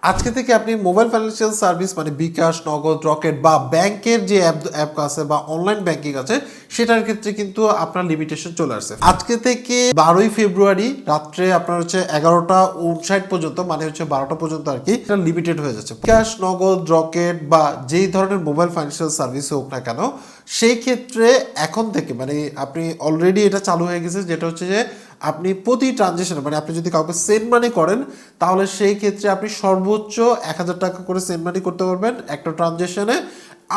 আজকে থেকে আপনি মোবাইল ফাইন্যান্সিয়াল সার্ভিস মানে বিকাশ, নগদ, রকেট বা ব্যাংকের যে অ্যাপ আছে বা অনলাইন ব্যাংকিং আছে সেটার ক্ষেত্রে কিন্তু আপনার লিমিটেশন চলে আসছে। আজকে থেকে 12ই ফেব্রুয়ারি রাত্রে আপনার হচ্ছে 11টা 59 পর্যন্ত, মানে হচ্ছে 12টা পর্যন্ত আর কি, এটা লিমিটেড হয়ে যাচ্ছে। বিকাশ, নগদ, রকেট বা যেই ধরনের মোবাইল ফাইন্যান্সিয়াল সার্ভিস হোক না কেন, সেই ক্ষেত্রে এখন থেকে মানে আপনি অলরেডি এটা চালু হয়ে গেছে, যেটা হচ্ছে যে আপনি প্রতি ট্রানজেকশনে মানে আপনি যদি কাউকে সেন্ড মানি করেন তাহলে সেই ক্ষেত্রে আপনি সর্বোচ্চ 1000 টাকা করে সেন্ড মানি করতে পারবেন একটা ট্রানজেকশনে।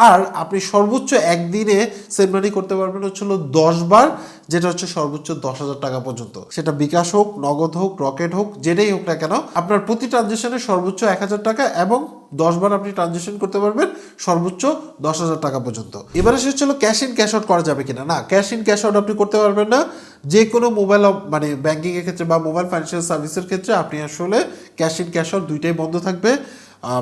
আর আপনি সর্বোচ্চ একদিনে সেন্ড মানি করতে পারবেন হচ্ছে 10 বার, যেটা হচ্ছে সর্বোচ্চ 10,000 টাকা পর্যন্ত। সেটা বিকাশ হোক, নগদ হোক, রকেট হোক, যেটাই হোক না কেন, আপনার প্রতি ট্রানজেকশনে সর্বোচ্চ 1000 টাকা এবং 10 বার আপনি ট্রানজেকশন করতে পারবেন সর্বোচ্চ 10,000 টাকা পর্যন্ত। এবারে সে হচ্ছিল ক্যাশ ইন ক্যাশ আউট করা যাবে কিনা। না, ক্যাশ ইন ক্যাশ আউট আপনি করতে পারবেন না। যে কোনো মোবাইল মানে ব্যাংকিং এর ক্ষেত্রে বা মোবাইল ফাইন্যান্সিয়াল সার্ভিসের ক্ষেত্রে আপনি আসলে ক্যাশ ইন ক্যাশ আউট দুইটাই বন্ধ থাকবে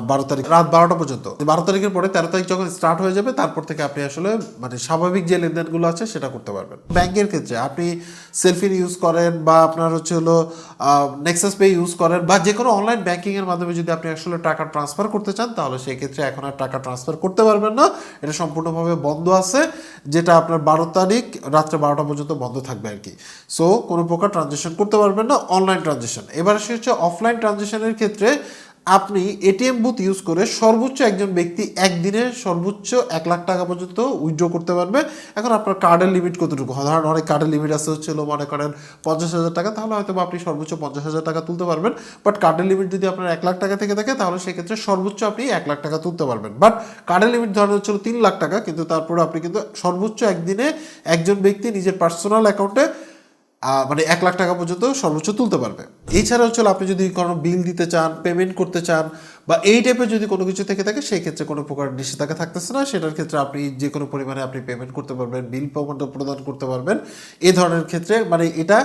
12 তারিখ রাত 12টা পর্যন্ত। 12 তারিখের পরে 13 তারিখ যখন স্টার্ট হয়ে যাবে তারপর থেকে আপনি আসলে মানে স্বাভাবিক যে লেনদেনগুলো আছে সেটা করতে পারবেন। ব্যাংকের ক্ষেত্রে আপনি সেলফিন ইউজ করেন বা আপনার হচ্ছে হলো নেক্সাস পে ইউজ করেন বা যে কোনো অনলাইন ব্যাংকিং এর মাধ্যমে যদি আপনি আসলে টাকা ট্রান্সফার করতে চান তাহলে সেই ক্ষেত্রে এখন আর টাকা ট্রান্সফার করতে পারবেন না। এটা সম্পূর্ণভাবে বন্ধ আছে, যেটা আপনার 12 তারিখ রাত্রে 12টা পর্যন্ত বন্ধ থাকবে আর কি। সো কোনো প্রকার ট্রানজেকশন করতে পারবেন না অনলাইন ট্রানজেকশন। এবার সে হচ্ছে অফলাইন ট্রানজেকশনের ক্ষেত্রে আপনি এটিএম বুথ ইউজ করে সর্বোচ্চ একজন ব্যক্তি একদিনে সর্বোচ্চ 1 লাখ টাকা পর্যন্ত উইথড্র করতে পারবে। এখন আপনার কার্ডের লিমিট কতটুকু, ধরেন অনেক কার্ডের লিমিট আছে হচ্ছে মনে করেন 50,000 টাকা, তাহলে হয়তো আপনি সর্বোচ্চ 50,000 টাকা তুলতে পারবেন। বাট কার্ডের লিমিট যদি আপনার 1 লাখ টাকা থেকে থাকে তাহলে সেক্ষেত্রে সর্বোচ্চ আপনি 1 লাখ টাকা তুলতে পারবেন। বাট কার্ডের লিমিট ধরেন হচ্ছিল 3 লাখ টাকা, কিন্তু তারপরে আপনি কিন্তু সর্বোচ্চ একদিনে একজন ব্যক্তি নিজের পার্সোনাল অ্যাকাউন্টে মানে 1 লাখ টাকা পর্যন্ত সর্বোচ্চ তুলতে পারবে। এছাড়া হচ্ছে আপনি যদি কোনো বিল দিতে চান, পেমেন্ট করতে চান বা এই টাইপের যদি কোনো কিছু থেকে থাকে সেই ক্ষেত্রে কোনো প্রকার নিষেধাজ্ঞা থাকতেছে না। সেটার ক্ষেত্রে আপনি যে কোনো পরিমাণে আপনি পেমেন্ট করতে পারবেন, বিল প্রদান করতে পারবেন এই ধরনের ক্ষেত্রে। মানে এটা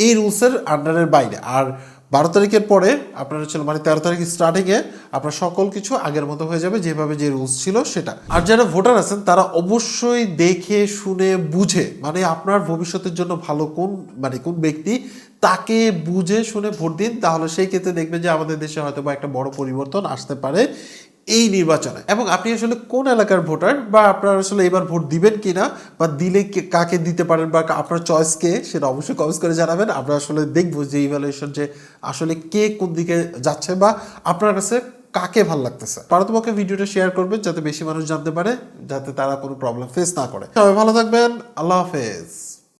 এই রুলসের আন্ডারের বাইরে। আর 12 তারিখের পরে আপনার হচ্ছে মানে 13 তারিখ স্টার্টিংয়ে আপনার সকল কিছু আগের মতো হয়ে যাবে, যেভাবে যে রুলস ছিল সেটা। আর যারা ভোটার আছেন তারা অবশ্যই দেখে শুনে বুঝে, মানে আপনার ভবিষ্যতের জন্য ভালো কোন মানে কোন ব্যক্তি তাকে বুঝে শুনে ভোট দিন, তাহলে সেই ক্ষেত্রে দেখবেন যে আমাদের দেশে হয়তো বা একটা বড় পরিবর্তন আসতে পারে এই নির্বাচনে। এবং আপনি আসলে কোন এলাকার ভোটার বা আপনারা আসলে এবার ভোট দিবেন কিনা বা দিলে কাকে দিতে পারেন বা আপনার চয়েস কে, সেটা অবশ্যই কমেন্টস করে জানাবেন। আমরা আসলে দেখবো যে ইভ্যালুয়েশন যে আসলে কে কোন দিকে যাচ্ছে বা আপনার কাছে কাকে ভালো লাগতেছে। পারতপক্ষে ভিডিওটা শেয়ার করবেন যাতে বেশি মানুষ জানতে পারে, যাতে তারা কোনো প্রবলেম ফেস না করে। সবাই ভালো থাকবেন, আল্লাহ হাফেজ।